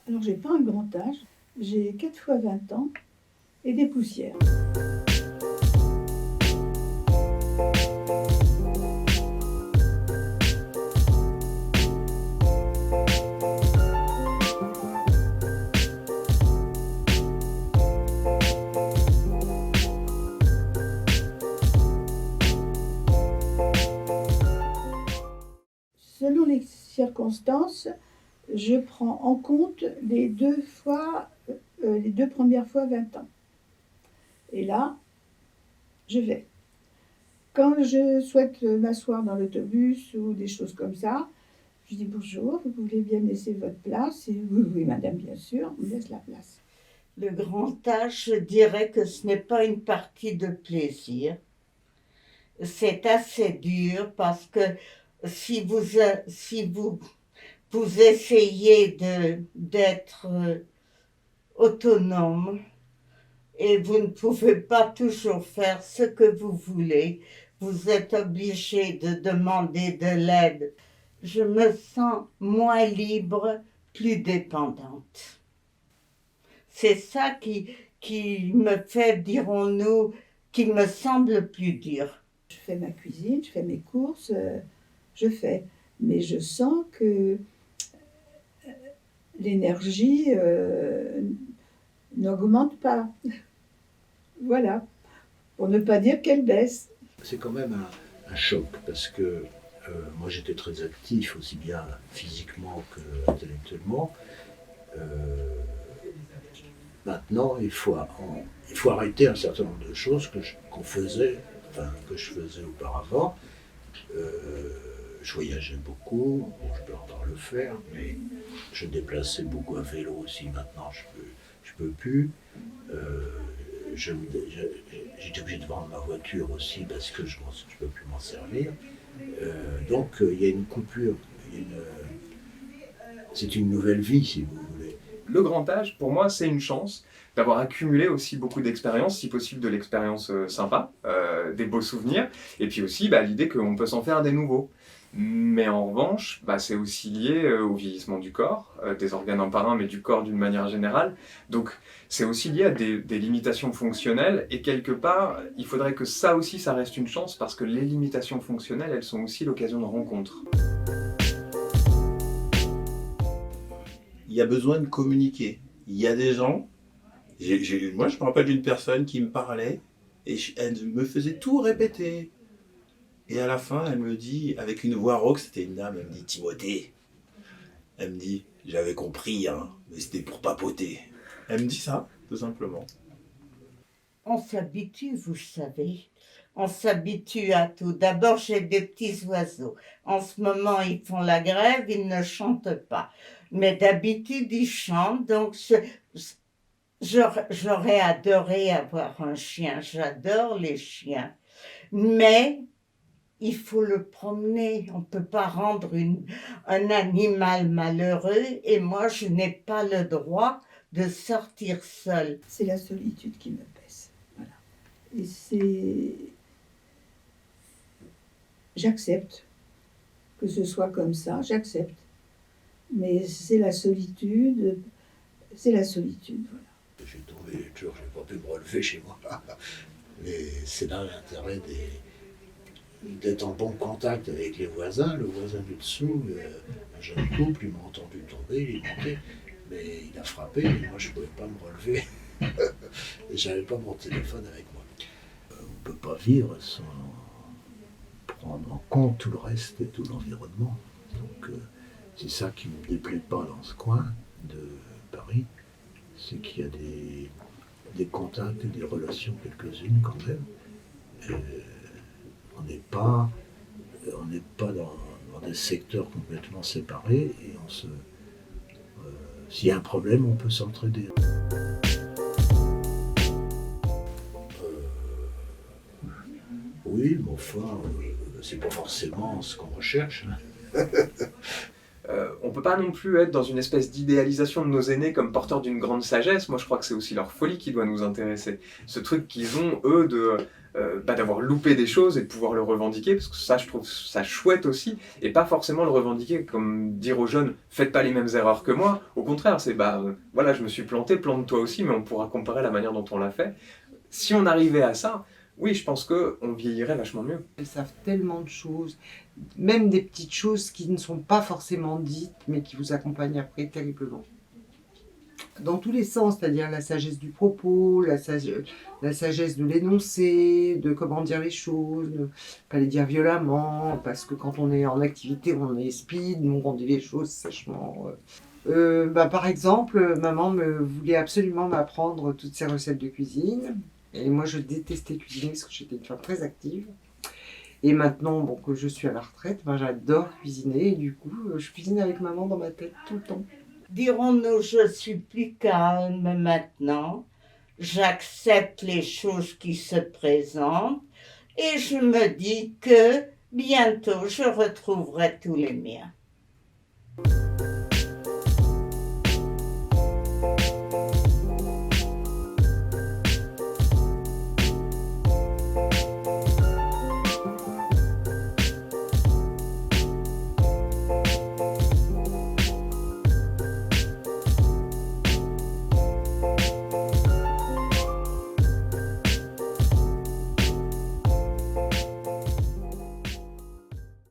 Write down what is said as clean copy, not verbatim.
Alors, j'ai pas un grand âge, j'ai 4 fois 20 ans et des poussières. Selon les circonstances, je prends en compte les 2 fois, les 2 premières fois 20 ans. Et là, je vais. Quand je souhaite m'asseoir dans l'autobus ou des choses comme ça, je dis bonjour, vous voulez bien me laisser votre place? Et oui, oui, madame, bien sûr, on me laisse la place. Le grand âge, je dirais que ce n'est pas une partie de plaisir. C'est assez dur parce que si vous essayez d'être autonome et vous ne pouvez pas toujours faire ce que vous voulez, vous êtes obligé de demander de l'aide. Je me sens moins libre, plus dépendante. C'est ça qui me fait, dirons-nous, qui me semble plus dur. Je fais ma cuisine, je fais mes courses, je fais. Mais je sens que l'énergie n'augmente pas. Voilà. Pour ne pas dire qu'elle baisse. C'est quand même un choc parce que moi j'étais très actif aussi bien physiquement qu'intellectuellement. Maintenant il faut arrêter un certain nombre de choses que je faisais auparavant. Je voyageais beaucoup, bon, je peux encore le faire, mais je déplaçais beaucoup à vélo aussi. Maintenant je peux plus. J'étais obligé de vendre ma voiture aussi parce que je ne peux plus m'en servir. Donc il y a une coupure. C'est une nouvelle vie, si vous voulez. Le grand âge, pour moi, c'est une chance d'avoir accumulé aussi beaucoup d'expérience, si possible de l'expérience sympa, des beaux souvenirs, et puis aussi l'idée qu'on peut s'en faire des nouveaux. Mais en revanche, c'est aussi lié au vieillissement du corps, des organes un par un, mais du corps d'une manière générale. Donc c'est aussi lié à des limitations fonctionnelles, et quelque part, il faudrait que ça aussi, ça reste une chance, parce que les limitations fonctionnelles, elles sont aussi l'occasion de rencontres. Il y a besoin de communiquer. Il y a des gens, moi je me rappelle d'une personne qui me parlait, et elle me faisait tout répéter. Et à la fin, elle me dit, avec une voix rauque, c'était une dame, elle me dit « Timothée ». Elle me dit « J'avais compris, hein, mais c'était pour papoter ». Elle me dit ça, tout simplement. On s'habitue, vous savez. On s'habitue à tout. D'abord, j'ai des petits oiseaux. En ce moment, ils font la grève, ils ne chantent pas. Mais d'habitude, ils chantent. Donc, j'aurais adoré avoir un chien. J'adore les chiens. Mais il faut le promener. On ne peut pas rendre un animal malheureux. Et moi, je n'ai pas le droit de sortir seule. C'est la solitude qui me pèse. Voilà. Et j'accepte que ce soit comme ça, j'accepte. Mais c'est la solitude, voilà. J'ai tombé les jours, je n'ai pas pu me relever chez moi. Mais c'est là l'intérêt d'être en bon contact avec les voisins. Le voisin du dessous, un jeune couple, il m'a entendu tomber, il est monté, mais il a frappé, et moi je ne pouvais pas me relever. Et je n'avais pas mon téléphone avec moi. On ne peut pas vivre sans prendre en compte tout le reste et tout l'environnement. Donc c'est ça qui ne me déplaît pas dans ce coin de Paris, c'est qu'il y a des contacts et des relations, quelques-unes quand même. On n'est pas dans des secteurs complètement séparés et s'il y a un problème, on peut s'entraider. Oui, mais enfin, c'est pas forcément ce qu'on recherche. On ne peut pas non plus être dans une espèce d'idéalisation de nos aînés comme porteurs d'une grande sagesse. Moi, je crois que c'est aussi leur folie qui doit nous intéresser. Ce truc qu'ils ont, eux, d'avoir loupé des choses et de pouvoir le revendiquer, parce que ça, je trouve ça chouette aussi, et pas forcément le revendiquer comme dire aux jeunes « faites pas les mêmes erreurs que moi ». Au contraire, c'est voilà, je me suis planté, plante-toi aussi, mais on pourra comparer la manière dont on l'a fait. Si on arrivait à ça, oui, je pense qu'on vieillirait vachement mieux. Elles savent tellement de choses, même des petites choses qui ne sont pas forcément dites, mais qui vous accompagnent après terriblement. Dans tous les sens, c'est-à-dire la sagesse du propos, la sagesse de l'énoncé, de comment dire les choses, ne pas les dire violemment, parce que quand on est en activité, on est speed, donc on dit les choses sèchement. Par exemple, maman voulait absolument m'apprendre toutes ses recettes de cuisine, et moi je détestais cuisiner parce que j'étais une femme très active. Et maintenant, bon, que je suis à la retraite, j'adore cuisiner, et du coup, je cuisine avec maman dans ma tête tout le temps. Dirons-nous, je suis plus calme maintenant, j'accepte les choses qui se présentent et je me dis que bientôt je retrouverai tous les miens.